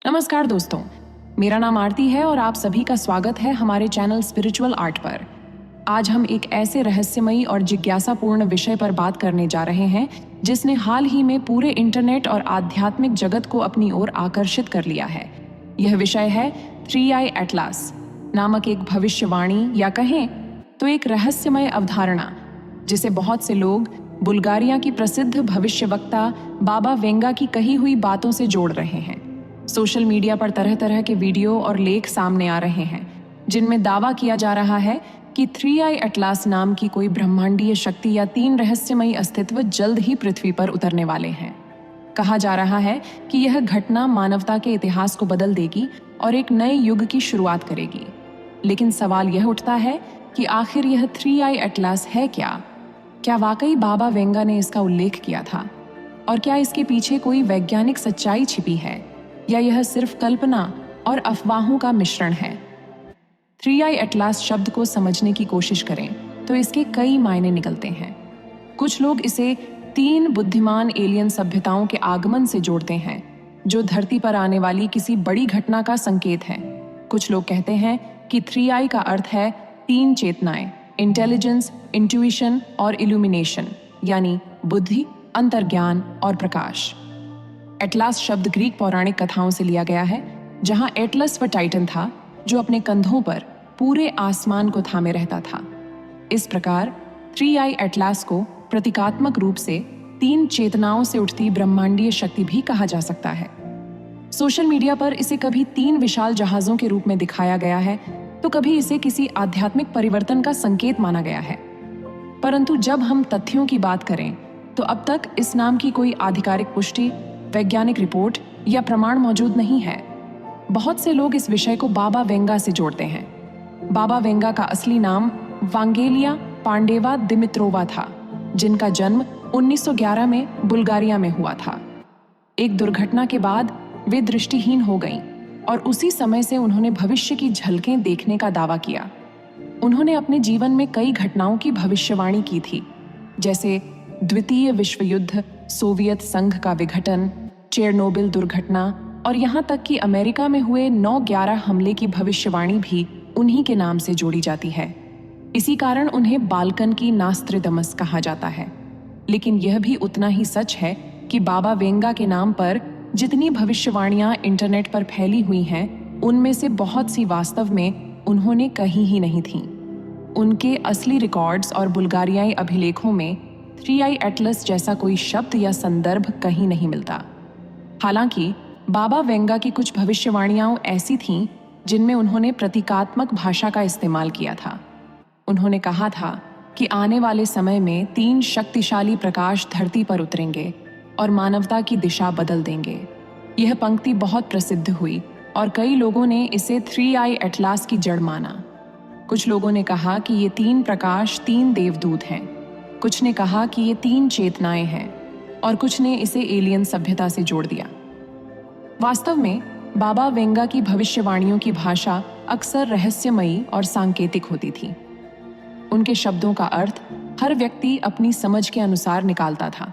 नमस्कार दोस्तों, मेरा नाम आरती है और आप सभी का स्वागत है हमारे चैनल स्पिरिचुअल आर्ट पर। आज हम एक ऐसे रहस्यमयी और जिज्ञासापूर्ण विषय पर बात करने जा रहे हैं जिसने हाल ही में पूरे इंटरनेट और आध्यात्मिक जगत को अपनी ओर आकर्षित कर लिया है। यह विषय है थ्री आई एटलास नामक एक भविष्यवाणी या कहें तो एक रहस्यमय अवधारणा जिसे बहुत से लोग बुल्गारिया की प्रसिद्ध भविष्यवक्ता बाबा वेंगा की कही हुई बातों से जोड़ रहे हैं। सोशल मीडिया पर तरह तरह के वीडियो और लेख सामने आ रहे हैं जिनमें दावा किया जा रहा है कि थ्री आई एटलास नाम की कोई ब्रह्मांडीय शक्ति या 3 रहस्यमयी अस्तित्व जल्द ही पृथ्वी पर उतरने वाले हैं। कहा जा रहा है कि यह घटना मानवता के इतिहास को बदल देगी और एक नए युग की शुरुआत करेगी। लेकिन सवाल यह उठता है कि आखिर यह थ्री आई एटलास है क्या? क्या वाकई बाबा वेंगा ने इसका उल्लेख किया था? और क्या इसके पीछे कोई वैज्ञानिक सच्चाई छिपी है या यह सिर्फ कल्पना और अफवाहों का मिश्रण है? थ्री आई एटलास शब्द को समझने की कोशिश करें तो इसके कई मायने निकलते हैं। कुछ लोग इसे 3 बुद्धिमान एलियन सभ्यताओं के आगमन से जोड़ते हैं जो धरती पर आने वाली किसी बड़ी घटना का संकेत है। कुछ लोग कहते हैं कि थ्री आई का अर्थ है 3 चेतनाएं, इंटेलिजेंस, इंट्यूशन और इल्यूमिनेशन, यानी बुद्धि, अंतर्ज्ञान और प्रकाश। एटलास शब्द ग्रीक पौराणिक कथाओं से लिया गया है, जहां एटलस वह टाइटन था जो अपने कंधों पर पूरे आसमान को थामे रहता था। इस प्रकार थ्री आई एटलास को प्रतीकात्मक रूप से 3 चेतनाओं से उठती ब्रह्मांडीय शक्ति भी कहा जा सकता है। सोशल मीडिया पर इसे कभी 3 विशाल जहाजों के रूप में दिखाया गया है तो कभी इसे किसी आध्यात्मिक परिवर्तन का संकेत माना गया है। परंतु जब हम तथ्यों की बात करें तो अब तक इस नाम की कोई आधिकारिक पुष्टि, वैज्ञानिक रिपोर्ट या प्रमाण मौजूद नहीं है। बहुत से लोग इस विषय को बाबा वेंगा से जोड़ते हैं। बाबा वेंगा का असली नाम वांगेलिया पांडेवा दिमित्रोवा था, जिनका जन्म 1911 में बुल्गारिया में हुआ था। एक दुर्घटना के बाद वे दृष्टिहीन हो गईं और उसी समय से उन्होंने भविष्य की झलकें देखने का दावा किया। उन्होंने अपने जीवन में कई घटनाओं की भविष्यवाणी की थी, जैसे द्वितीय विश्व युद्ध, सोवियत संघ का विघटन, चेरनोबिल दुर्घटना और यहाँ तक कि अमेरिका में हुए 9/11 हमले की भविष्यवाणी भी उन्हीं के नाम से जोड़ी जाती है। इसी कारण उन्हें बाल्कन की नास्त्रेदमस कहा जाता है। लेकिन यह भी उतना ही सच है कि बाबा वेंगा के नाम पर जितनी भविष्यवाणियां इंटरनेट पर फैली हुई हैं, उनमें से बहुत सी वास्तव में उन्होंने कही ही नहीं थीं। उनके असली रिकॉर्ड्स और बुल्गारियाई अभिलेखों में थ्री आई एटलस जैसा कोई शब्द या संदर्भ कहीं नहीं मिलता। हालांकि बाबा वेंगा की कुछ भविष्यवाणियां ऐसी थीं जिनमें उन्होंने प्रतीकात्मक भाषा का इस्तेमाल किया था। उन्होंने कहा था कि आने वाले समय में 3 शक्तिशाली प्रकाश धरती पर उतरेंगे और मानवता की दिशा बदल देंगे। यह पंक्ति बहुत प्रसिद्ध हुई और कई लोगों ने इसे थ्री आई एटलास की जड़ माना। कुछ लोगों ने कहा कि ये 3 प्रकाश 3 देवदूत हैं, कुछ ने कहा कि ये 3 चेतनाएं हैं और कुछ ने इसे एलियन सभ्यता से जोड़ दिया। वास्तव में बाबा वेंगा की भविष्यवाणियों की भाषा अक्सर रहस्यमयी और सांकेतिक होती थी। उनके शब्दों का अर्थ हर व्यक्ति अपनी समझ के अनुसार निकालता था।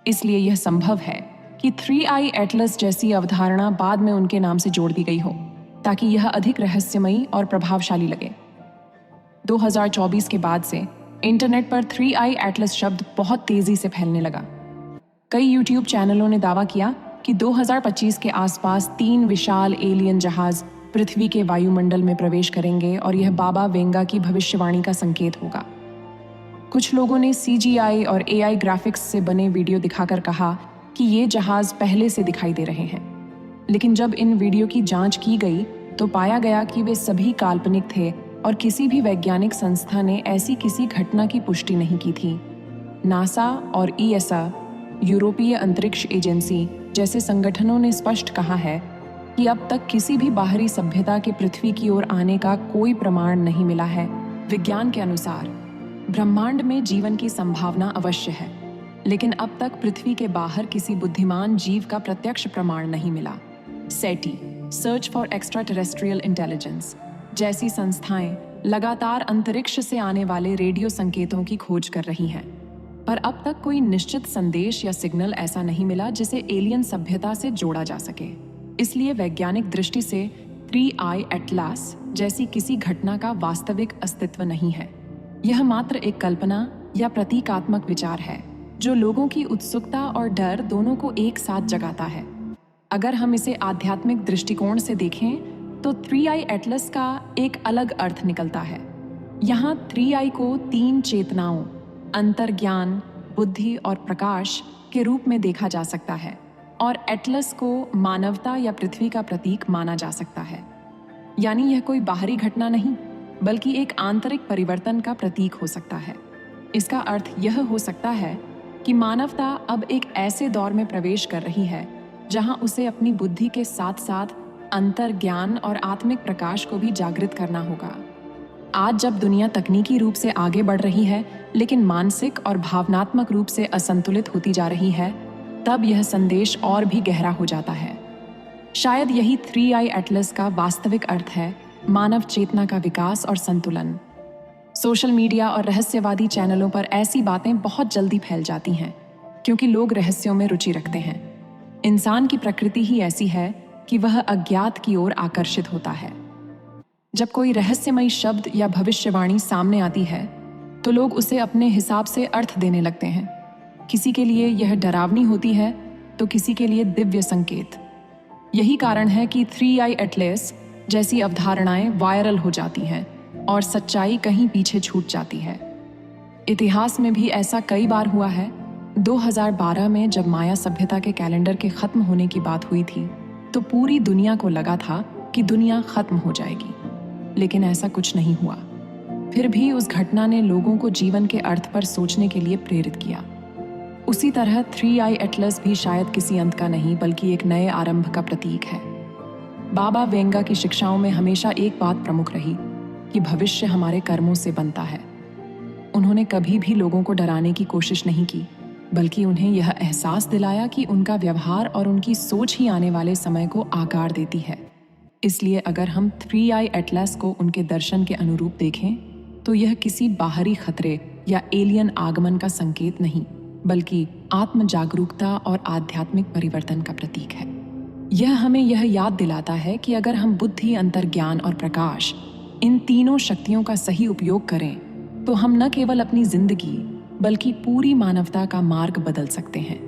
इसलिए यह संभव है कि थ्री आई एटलस जैसी अवधारणा बाद में उनके नाम से जोड़ दी गई हो ताकि यह अधिक रहस्यमयी और प्रभावशाली लगे। 2024 के बाद से इंटरनेट पर थ्री आई एटलस शब्द बहुत तेजी से फैलने लगा। कई यूट्यूब चैनलों ने दावा किया कि 2025 के आसपास 3 विशाल एलियन जहाज पृथ्वी के वायुमंडल में प्रवेश करेंगे और यह बाबा वेंगा की भविष्यवाणी का संकेत होगा। कुछ लोगों ने CGI और AI ग्राफिक्स से बने वीडियो दिखाकर कहा कि ये जहाज पहले से दिखाई दे रहे हैं। लेकिन जब इन वीडियो की जांच की गई तो पाया गया कि वे सभी काल्पनिक थे और किसी भी वैज्ञानिक संस्था ने ऐसी किसी घटना की पुष्टि नहीं की थी। नासा और ESA, यूरोपीय अंतरिक्ष एजेंसी जैसे संगठनों ने स्पष्ट कहा है कि अब तक किसी भी बाहरी सभ्यता के पृथ्वी की ओर आने का कोई प्रमाण नहीं मिला है। विज्ञान के अनुसार ब्रह्मांड में जीवन की संभावना अवश्य है, लेकिन अब तक पृथ्वी के बाहर किसी बुद्धिमान जीव का प्रत्यक्ष प्रमाण नहीं मिला। SETI, search for extra terrestrial intelligence जैसी संस्थाएं लगातार अंतरिक्ष से आने वाले रेडियो संकेतों की खोज कर रही हैं, पर अब तक कोई निश्चित संदेश या सिग्नल ऐसा नहीं मिला जिसे एलियन सभ्यता से जोड़ा जा सके। इसलिए वैज्ञानिक दृष्टि से 3i एटलास जैसी किसी घटना का वास्तविक अस्तित्व नहीं है। यह मात्र एक कल्पना या प्रतीकात्मक विचार है जो लोगों की उत्सुकता और डर दोनों को एक साथ जगाता है। अगर हम इसे आध्यात्मिक दृष्टिकोण से देखें तो 3i एटलस का एक अलग अर्थ निकलता है। यहाँ 3i को 3 चेतनाओं अंतर्ज्ञान, बुद्धि और प्रकाश के रूप में देखा जा सकता है और एटलस को मानवता या पृथ्वी का प्रतीक माना जा सकता है। यानी यह कोई बाहरी घटना नहीं बल्कि एक आंतरिक परिवर्तन का प्रतीक हो सकता है। इसका अर्थ यह हो सकता है कि मानवता अब एक ऐसे दौर में प्रवेश कर रही है जहां उसे अपनी बुद्धि के साथ साथ अंतर्ज्ञान और आत्मिक प्रकाश को भी जागृत करना होगा। आज जब दुनिया तकनीकी रूप से आगे बढ़ रही है लेकिन मानसिक और भावनात्मक रूप से असंतुलित होती जा रही है, तब यह संदेश और भी गहरा हो जाता है। शायद यही 3i एटलस का वास्तविक अर्थ है, मानव चेतना का विकास और संतुलन। सोशल मीडिया और रहस्यवादी चैनलों पर ऐसी बातें बहुत जल्दी फैल जाती हैं क्योंकि लोग रहस्यों में रुचि रखते हैं। इंसान की प्रकृति ही ऐसी है कि वह अज्ञात की ओर आकर्षित होता है। जब कोई रहस्यमयी शब्द या भविष्यवाणी सामने आती है तो लोग उसे अपने हिसाब से अर्थ देने लगते हैं। किसी के लिए यह डरावनी होती है तो किसी के लिए दिव्य संकेत। यही कारण है कि 3i एटलस जैसी अवधारणाएं वायरल हो जाती हैं और सच्चाई कहीं पीछे छूट जाती है। इतिहास में भी ऐसा कई बार हुआ है। 2012 में जब माया सभ्यता के कैलेंडर के खत्म होने की बात हुई थी तो पूरी दुनिया को लगा था कि दुनिया खत्म हो जाएगी, लेकिन ऐसा कुछ नहीं हुआ। फिर भी उस घटना ने लोगों को जीवन के अर्थ पर सोचने के लिए प्रेरित किया। उसी तरह 3i एटलस भी शायद किसी अंत का नहीं बल्कि एक नए आरंभ का प्रतीक है। बाबा वेंगा की शिक्षाओं में हमेशा एक बात प्रमुख रही कि भविष्य हमारे कर्मों से बनता है। उन्होंने कभी भी लोगों को डराने की कोशिश नहीं की बल्कि उन्हें यह एहसास दिलाया कि उनका व्यवहार और उनकी सोच ही आने वाले समय को आकार देती है। इसलिए अगर हम 3i एटलस को उनके दर्शन के अनुरूप देखें तो यह किसी बाहरी खतरे या एलियन आगमन का संकेत नहीं बल्कि आत्म जागरूकता और आध्यात्मिक परिवर्तन का प्रतीक है। यह हमें यह याद दिलाता है कि अगर हम बुद्धि, अंतर्ज्ञान और प्रकाश, इन तीनों शक्तियों का सही उपयोग करें तो हम न केवल अपनी जिंदगी बल्कि पूरी मानवता का मार्ग बदल सकते हैं।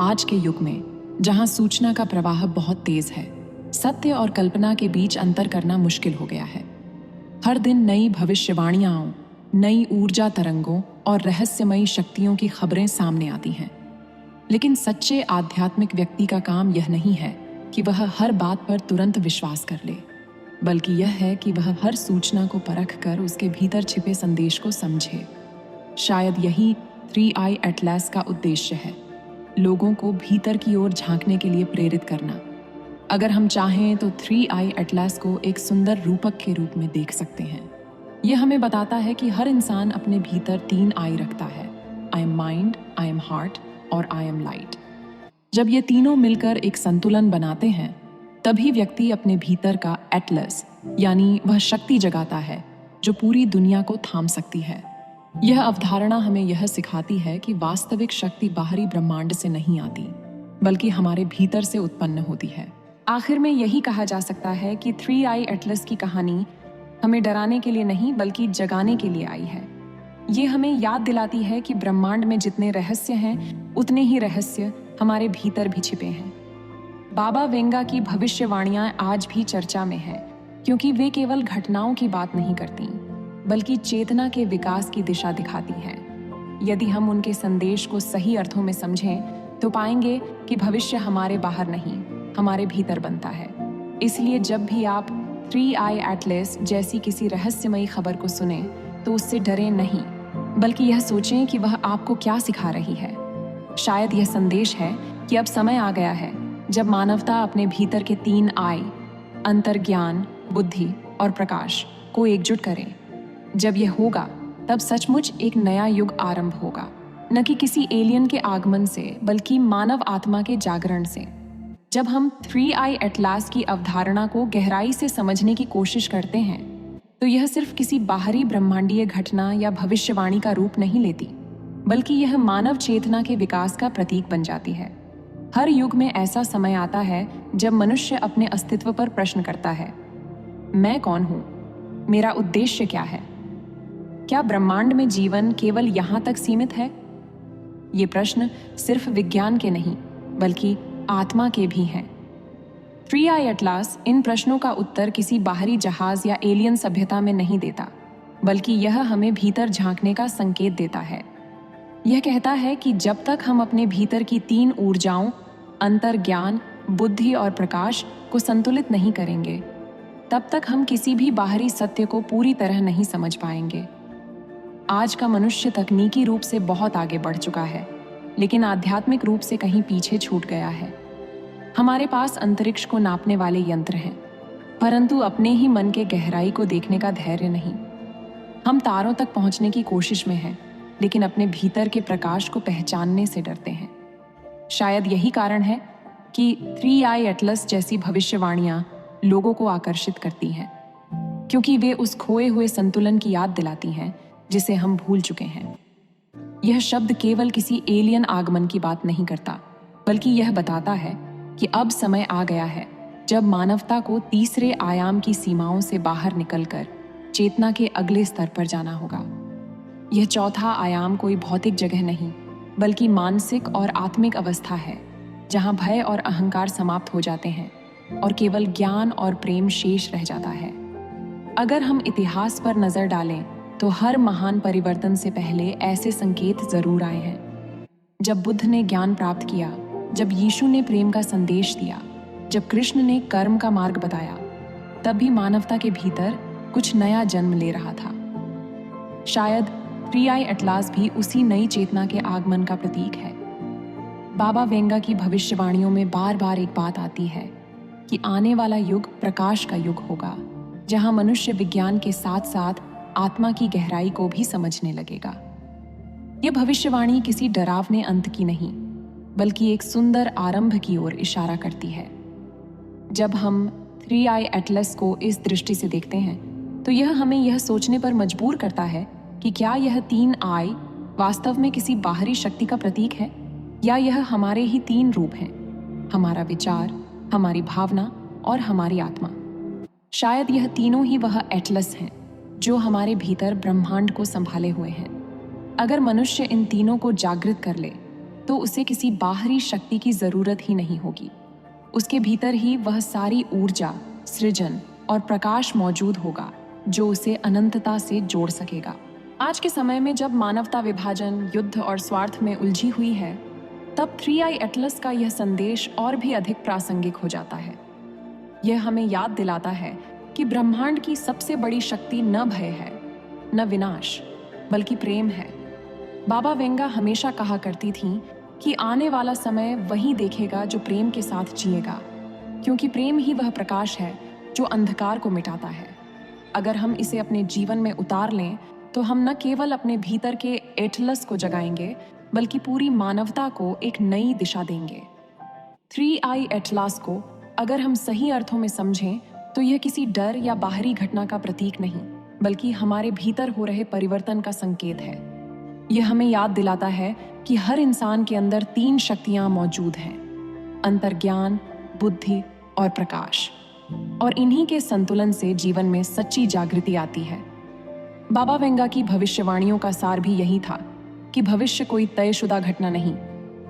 आज के युग में जहां सूचना का प्रवाह बहुत तेज है, सत्य और कल्पना के बीच अंतर करना मुश्किल हो गया है। हर दिन नई भविष्यवाणियां, नई ऊर्जा तरंगों और रहस्यमयी शक्तियों की खबरें सामने आती हैं। लेकिन सच्चे आध्यात्मिक व्यक्ति का काम यह नहीं है कि वह हर बात पर तुरंत विश्वास कर ले, बल्कि यह है कि वह हर सूचना को परख कर उसके भीतर छिपे संदेश को समझे। शायद यही 3i एटलस का उद्देश्य है, लोगों को भीतर की ओर झांकने के लिए प्रेरित करना। अगर हम चाहें तो 3i एटलस को एक सुंदर रूपक के रूप में देख सकते हैं। यह हमें बताता है कि हर इंसान अपने भीतर 3 आई रखता है, I am mind, I am heart और आई एम लाइट। जब ये तीनों मिलकर एक संतुलन बनाते हैं तभी व्यक्ति अपने भीतर का एटलस यानी वह शक्ति जगाता है जो पूरी दुनिया को थाम सकती है। यह अवधारणा हमें यह सिखाती है कि वास्तविक शक्ति बाहरी ब्रह्मांड से नहीं आती बल्कि हमारे भीतर से उत्पन्न होती है। आखिर में यही कहा जा सकता है कि 3i एटलस की कहानी हमें डराने के लिए नहीं बल्कि जगाने के लिए आई है। ये हमें याद दिलाती है कि ब्रह्मांड में जितने रहस्य हैं उतने ही रहस्य हमारे भीतर भी छिपे हैं। बाबा वेंगा की भविष्यवाणियां आज भी चर्चा में हैं क्योंकि वे केवल घटनाओं की बात नहीं करती बल्कि चेतना के विकास की दिशा दिखाती हैं। यदि हम उनके संदेश को सही अर्थों में समझें तो पाएंगे कि भविष्य हमारे बाहर नहीं, हमारे भीतर बनता है। इसलिए जब भी आप 3i एटलस जैसी किसी रहस्यमयी खबर को सुने तो उससे डरें नहीं बल्कि यह सोचें कि वह आपको क्या सिखा रही है। शायद यह संदेश है कि अब समय आ गया है जब मानवता अपने भीतर के 3 आई अंतर्ज्ञान, बुद्धि और प्रकाश को एकजुट करे। जब यह होगा तब सचमुच एक नया युग आरंभ होगा, न कि किसी एलियन के आगमन से बल्कि मानव आत्मा के जागरण से। जब हम 3i एटलस की अवधारणा को गहराई से समझने की कोशिश करते हैं तो यह सिर्फ किसी बाहरी ब्रह्मांडीय घटना या भविष्यवाणी का रूप नहीं लेती बल्कि यह मानव चेतना के विकास का प्रतीक बन जाती है। हर युग में ऐसा समय आता है जब मनुष्य अपने अस्तित्व पर प्रश्न करता है, मैं कौन हूं? मेरा उद्देश्य क्या है? क्या ब्रह्मांड में जीवन केवल यहां तक सीमित है? ये प्रश्न सिर्फ विज्ञान के नहीं, बल्कि आत्मा के भी हैं। 3i एटलास इन प्रश्नों का उत्तर किसी बाहरी जहाज या एलियन सभ्यता में नहीं देता, बल्कि यह हमें भीतर झांकने का संकेत देता है। यह कहता है कि जब तक हम अपने भीतर की 3 ऊर्जाओं अंतर्ज्ञान, बुद्धि और प्रकाश को संतुलित नहीं करेंगे, तब तक हम किसी भी बाहरी सत्य को पूरी तरह नहीं समझ पाएंगे। आज का मनुष्य तकनीकी रूप से बहुत आगे बढ़ चुका है, लेकिन आध्यात्मिक रूप से कहीं पीछे छूट गया है। हमारे पास अंतरिक्ष को नापने वाले यंत्र हैं, परंतु अपने ही मन के गहराई को देखने का धैर्य नहीं। हम तारों तक पहुंचने की कोशिश में हैं, लेकिन अपने भीतर के प्रकाश को पहचानने से डरते हैं। शायद यही कारण है कि 3i एटलस जैसी भविष्यवाणियां लोगों को आकर्षित करती हैं, क्योंकि वे उस खोए हुए संतुलन की याद दिलाती हैं जिसे हम भूल चुके हैं। यह शब्द केवल किसी एलियन आगमन की बात नहीं करता, बल्कि यह बताता है कि अब समय आ गया है जब मानवता को तीसरे आयाम की सीमाओं से बाहर निकलकर चेतना के अगले स्तर पर जाना होगा। यह चौथा आयाम कोई भौतिक जगह नहीं, बल्कि मानसिक और आत्मिक अवस्था है, जहां भय और अहंकार समाप्त हो जाते हैं और केवल ज्ञान और प्रेम शेष रह जाता है। अगर हम इतिहास पर नजर डालें तो हर महान परिवर्तन से पहले ऐसे संकेत जरूर आए हैं। जब बुद्ध ने ज्ञान प्राप्त किया, जब यीशु ने प्रेम का संदेश दिया, जब कृष्ण ने कर्म का मार्ग बताया, तब भी मानवता के भीतर कुछ नया जन्म ले रहा था। शायद 3i एटलास भी उसी नई चेतना के आगमन का प्रतीक है। बाबा वेंगा की भविष्यवाणियों में बार बार एक बात आती है कि आने वाला युग प्रकाश का युग होगा, जहां मनुष्य विज्ञान के साथ साथ आत्मा की गहराई को भी समझने लगेगा। यह भविष्यवाणी किसी डरावने अंत की नहीं, बल्कि एक सुंदर आरंभ की ओर इशारा करती है। जब हम 3i एटलस को इस दृष्टि से देखते हैं, तो यह हमें यह सोचने पर मजबूर करता है कि क्या यह 3i वास्तव में किसी बाहरी शक्ति का प्रतीक है, या यह हमारे ही 3 रूप हैं, हमारा विचार, हमारी भावना और हमारी आत्मा। शायद यह तीनों ही वह एटलस हैं जो हमारे भीतर ब्रह्मांड को संभाले हुए हैं। अगर मनुष्य इन तीनों को जागृत कर ले, तो उसे किसी बाहरी शक्ति की जरूरत ही नहीं होगी। उसके भीतर ही वह सारी ऊर्जा, सृजन और प्रकाश मौजूद होगा जो उसे अनंतता से जोड़ सकेगा। आज के समय में जब मानवता विभाजन, युद्ध और स्वार्थ में उलझी हुई है, तब 3i एटलस का यह संदेश और भी अधिक प्रासंगिक हो जाता है। यह हमें याद दिलाता है कि ब्रह्मांड की सबसे बड़ी शक्ति न भय है, न विनाश, बल्कि प्रेम है। बाबा वेंगा हमेशा कहा करती थीं कि आने वाला समय वही देखेगा जो प्रेम के साथ जिएगा, क्योंकि प्रेम ही वह प्रकाश है जो अंधकार को मिटाता है। अगर हम इसे अपने जीवन में उतार लें, तो हम न केवल अपने भीतर के एटलस को जगाएंगे, बल्कि पूरी मानवता को एक नई दिशा देंगे। 3i एटलास को अगर हम सही अर्थों में समझें, तो यह किसी डर या बाहरी घटना का प्रतीक नहीं, बल्कि हमारे भीतर हो रहे परिवर्तन का संकेत है। यह हमें याद दिलाता है कि हर इंसान के अंदर 3 शक्तियां मौजूद हैं, अंतर्ज्ञान, बुद्धि और प्रकाश, और इन्हीं के संतुलन से जीवन में सच्ची जागृति आती है। बाबा वेंगा की भविष्यवाणियों का सार भी यही था कि भविष्य कोई तयशुदा घटना नहीं,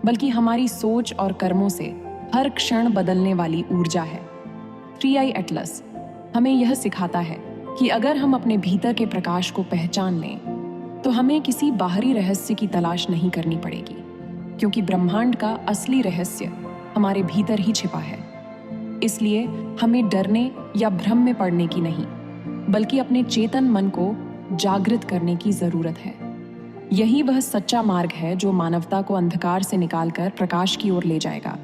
बल्कि हमारी सोच और कर्मों से हर क्षण बदलने वाली ऊर्जा है। 3i एटलस हमें यह सिखाता है कि अगर हम अपने भीतर के प्रकाश को पहचान लें, तो हमें किसी बाहरी रहस्य की तलाश नहीं करनी पड़ेगी, क्योंकि ब्रह्मांड का असली रहस्य हमारे भीतर ही छिपा है। इसलिए हमें डरने या भ्रम में पड़ने की नहीं, बल्कि अपने चेतन मन को जागृत करने की जरूरत है। यही वह सच्चा मार्ग है जो मानवता को अंधकार से निकालकर प्रकाश की ओर ले जाएगा,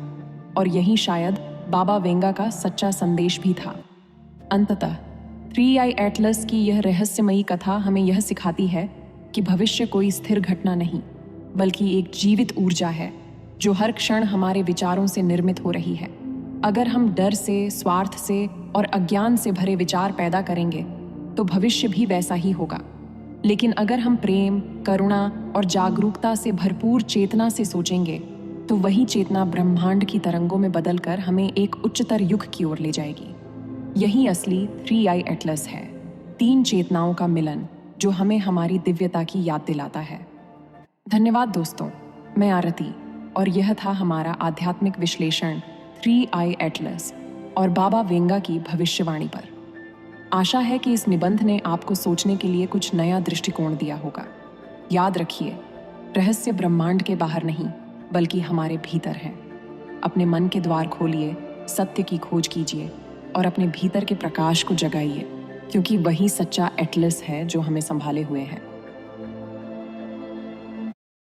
और यही शायद बाबा वेंगा का सच्चा संदेश भी था। अंततः 3i एटलस की यह रहस्यमयी कथा हमें यह सिखाती है कि भविष्य कोई स्थिर घटना नहीं, बल्कि एक जीवित ऊर्जा है जो हर क्षण हमारे विचारों से निर्मित हो रही है। अगर हम डर से, स्वार्थ से और अज्ञान से भरे विचार पैदा करेंगे, तो भविष्य भी वैसा ही होगा। लेकिन अगर हम प्रेम, करुणा और जागरूकता से भरपूर चेतना से सोचेंगे, तो वही चेतना ब्रह्मांड की तरंगों में बदलकर हमें एक उच्चतर युग की ओर ले जाएगी। यही असली 3i एटलस है, 3 चेतनाओं का मिलन जो हमें हमारी दिव्यता की याद दिलाता है। धन्यवाद दोस्तों, मैं आरती और यह था हमारा आध्यात्मिक विश्लेषण 3i एटलस और बाबा वेंगा की भविष्यवाणी पर। आशा है कि इस निबंध ने आपको सोचने के लिए कुछ नया दृष्टिकोण दिया होगा। याद रखिए, रहस्य ब्रह्मांड के बाहर नहीं बल्कि हमारे भीतर है। अपने मन के द्वार खोलिए, सत्य की खोज कीजिए और अपने भीतर के प्रकाश को जगाइए, क्योंकि वही सच्चा एटलस है जो हमें संभाले हुए है।